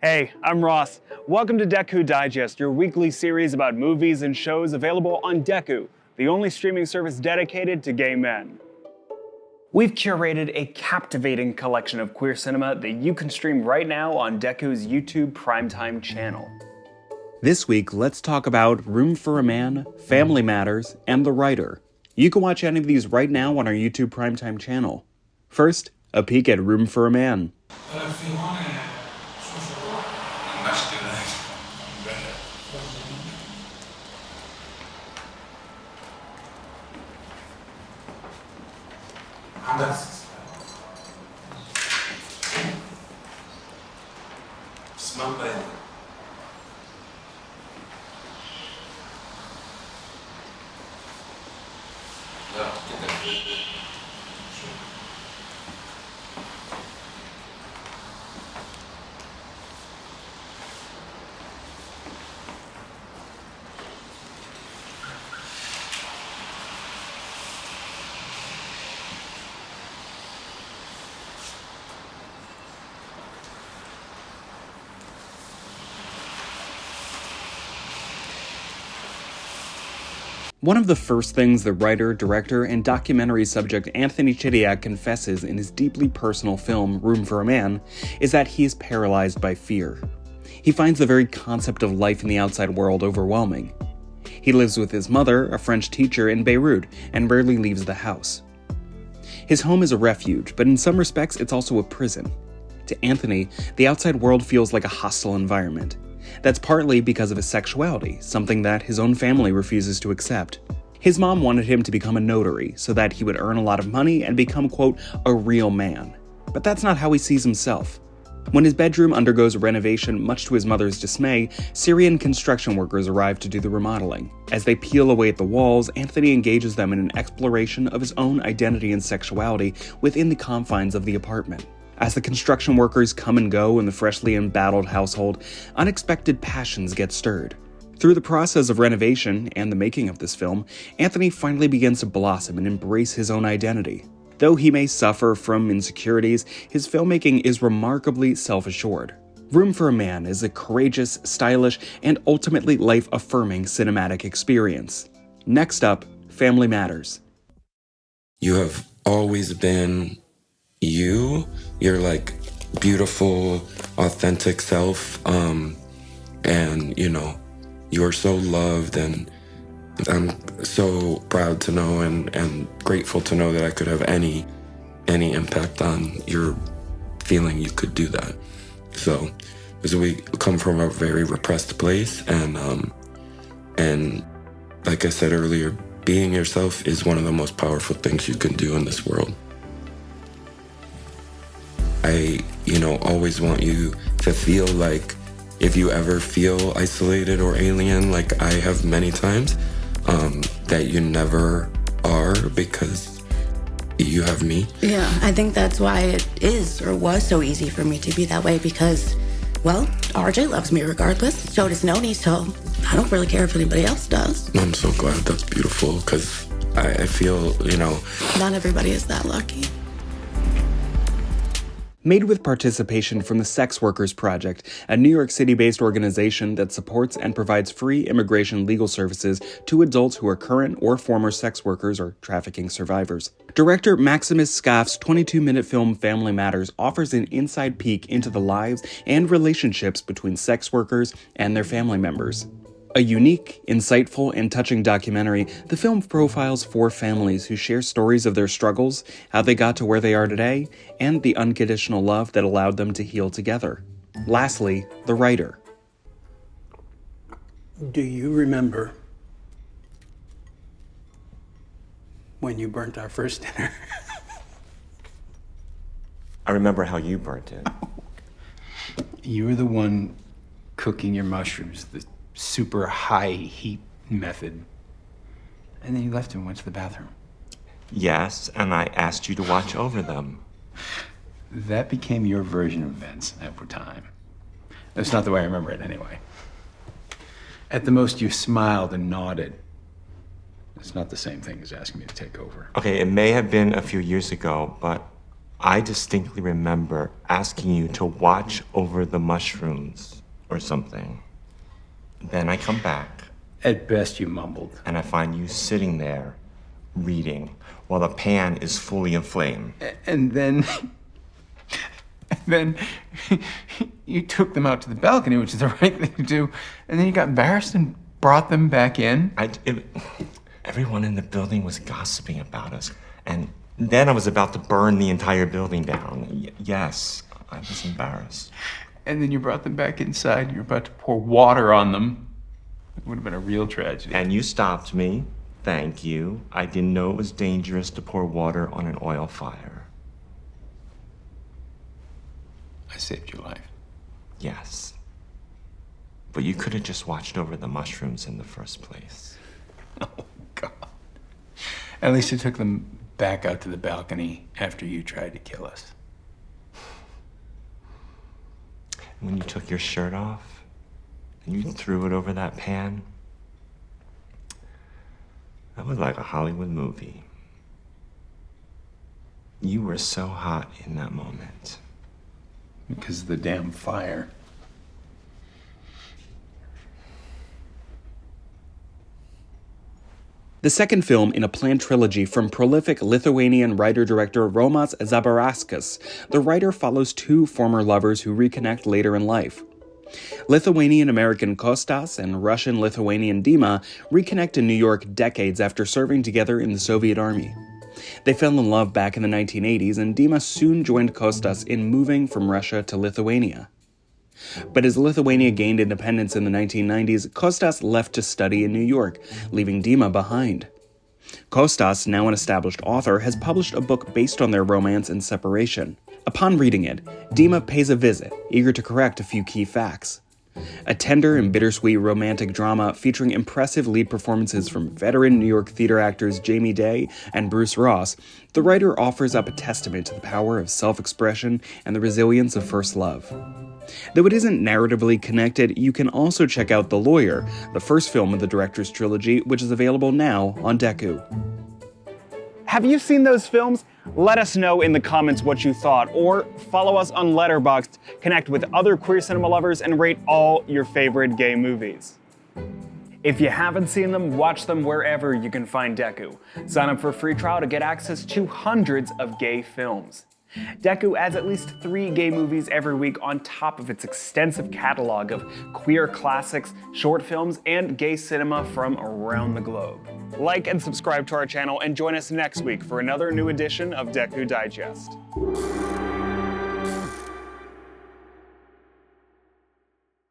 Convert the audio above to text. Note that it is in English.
Hey, I'm Ross. Welcome to Dekkoo Digest, your weekly series about movies and shows available on Dekkoo, the only streaming service dedicated to gay men. We've curated a captivating collection of queer cinema that you can stream right now on Dekkoo's YouTube Primetime channel. This week, let's talk about Room for a Man, Family Matters, and The Writer. You can watch any of these right now on our YouTube Primetime channel. First, a peek at Room for a Man. One of the first things the writer, director, and documentary subject Anthony Chidiac confesses in his deeply personal film, Room for a Man, is that he is paralyzed by fear. He finds the very concept of life in the outside world overwhelming. He lives with his mother, a French teacher, in Beirut, and rarely leaves the house. His home is a refuge, but in some respects it's also a prison. To Anthony, the outside world feels like a hostile environment. That's partly because of his sexuality, something that his own family refuses to accept. His mom wanted him to become a notary so that he would earn a lot of money and become, quote, a real man. But that's not how he sees himself. When his bedroom undergoes a renovation, much to his mother's dismay, Syrian construction workers arrive to do the remodeling. As they peel away at the walls, Anthony engages them in an exploration of his own identity and sexuality within the confines of the apartment. As the construction workers come and go in the freshly embattled household, unexpected passions get stirred. Through the process of renovation and the making of this film, Anthony finally begins to blossom and embrace his own identity. Though he may suffer from insecurities, his filmmaking is remarkably self-assured. Room for a Man is a courageous, stylish, and ultimately life-affirming cinematic experience. Next up, Family Matters. You have always been you, your like beautiful, authentic self, and you are so loved, and I'm so proud to know and grateful to know that I could have any impact on your feeling you could do that. So, because we come from a very repressed place, and like I said earlier, being yourself is one of the most powerful things you can do in this world. I, always want you to feel like if you ever feel isolated or alien, like I have many times, that you never are, because you have me. Yeah, I think that's why it is or was so easy for me to be that way, because, well, RJ loves me regardless. So does Noni, so I don't really care if anybody else does. I'm so glad. That's beautiful, because I feel, Not everybody is that lucky. Made with participation from the Sex Workers Project, a New York City-based organization that supports and provides free immigration legal services to adults who are current or former sex workers or trafficking survivors. Director Maximus Scaff's 22-minute film Family Matters offers an inside peek into the lives and relationships between sex workers and their family members. A unique, insightful, and touching documentary, the film profiles 4 families who share stories of their struggles, how they got to where they are today, and the unconditional love that allowed them to heal together. Lastly, The Writer. Do you remember when you burnt our first dinner? I remember how you burnt it. You were the one cooking your mushrooms, the super high heat method. And then you left and went to the bathroom. Yes, and I asked you to watch over them. That became your version of events over time. That's not the way I remember it anyway. At the most, you smiled and nodded. It's not the same thing as asking me to take over. Okay, it may have been a few years ago, but I distinctly remember asking you to watch over the mushrooms or something. Then I come back. At best, you mumbled. And I find you sitting there reading while the pan is fully inflamed. And then... and then you took them out to the balcony, which is the right thing to do, and then you got embarrassed and brought them back in. Everyone in the building was gossiping about us, and then I was about to burn the entire building down. Yes, I was embarrassed. And then you brought them back inside, and you were about to pour water on them. It would have been a real tragedy. And you stopped me. Thank you. I didn't know it was dangerous to pour water on an oil fire. I saved your life. Yes. But you could have just watched over the mushrooms in the first place. Oh, God. At least you took them back out to the balcony after you tried to kill us. When you took your shirt off and you threw it over that pan, that was like a Hollywood movie. You were so hot in that moment. Because of the damn fire. The second film in a planned trilogy from prolific Lithuanian writer-director Romas Zabarauskas, the writer follows two former lovers who reconnect later in life. Lithuanian-American Kostas and Russian-Lithuanian Dima reconnect in New York decades after serving together in the Soviet Army. They fell in love back in the 1980s, and Dima soon joined Kostas in moving from Russia to Lithuania. But as Lithuania gained independence in the 1990s, Kostas left to study in New York, leaving Dima behind. Kostas, now an established author, has published a book based on their romance and separation. Upon reading it, Dima pays a visit, eager to correct a few key facts. A tender and bittersweet romantic drama featuring impressive lead performances from veteran New York theater actors Jamie Day and Bruce Ross, the writer offers up a testament to the power of self-expression and the resilience of first love. Though it isn't narratively connected, you can also check out The Lawyer, the first film of the director's trilogy, which is available now on Dekkoo. Have you seen those films? Let us know in the comments what you thought, or follow us on Letterboxd, connect with other queer cinema lovers, and rate all your favorite gay movies. If you haven't seen them, watch them wherever you can find Dekkoo. Sign up for a free trial to get access to hundreds of gay films. Dekkoo adds at least 3 gay movies every week on top of its extensive catalog of queer classics, short films, and gay cinema from around the globe. Like and subscribe to our channel and join us next week for another new edition of Dekkoo Digest.